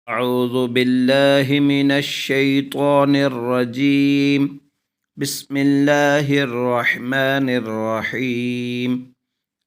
أعوذ بالله من الشيطان الرجيم بسم الله الرحمن الرحيم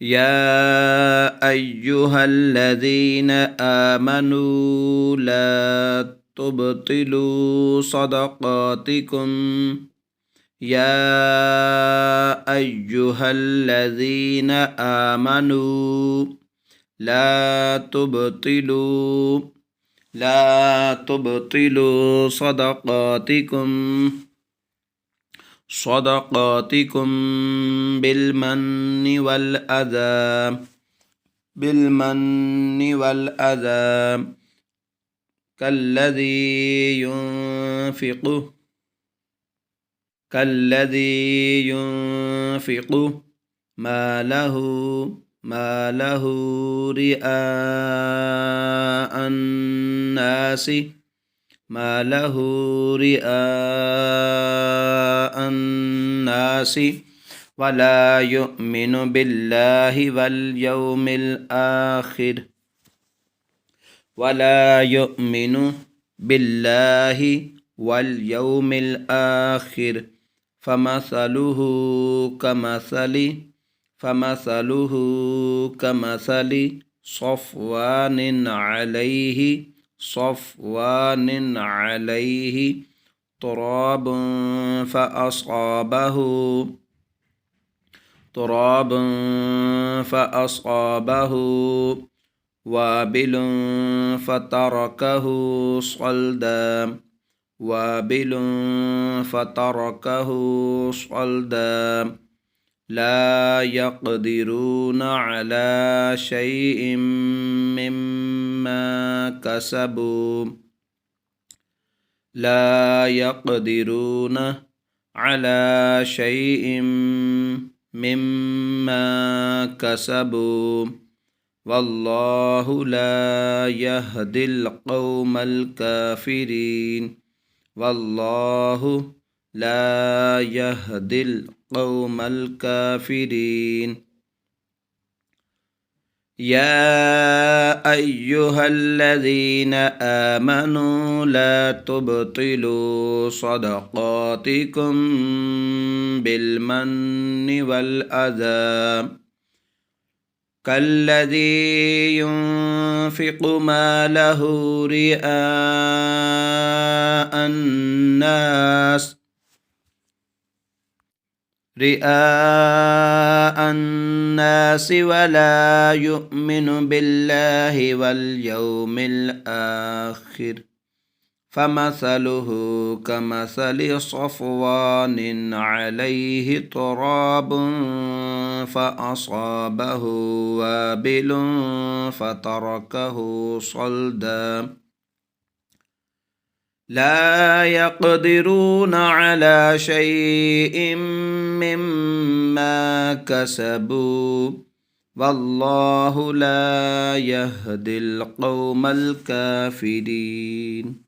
يا أيها الذين آمنوا لا تبطلوا صدقاتكم يا أيها الذين آمنوا لا تبطلوا صدقاتكم بالمن والأذى كالذي ينفق ماله رئاء الناس ولا يؤمن بالله واليوم الآخر فمثله كمثل صفوان عليه تراب فأصابه وابل فتركه صلدا لا يقدرون على شيء مما كسبوا والله لا يهدي القوم الكافرين يا أيها الذين آمنوا لا تبطلوا صدقاتكم بالمن والأذى كالذي ينفق ماله رئاء الناس ولا يؤمن بالله واليوم الآخر فمثله كمثل صفوان عليه تراب فأصابه وابل فتركه صلدا لا يقدرون على شيء مما كسبوا والله لا يهدي القوم الكافرين.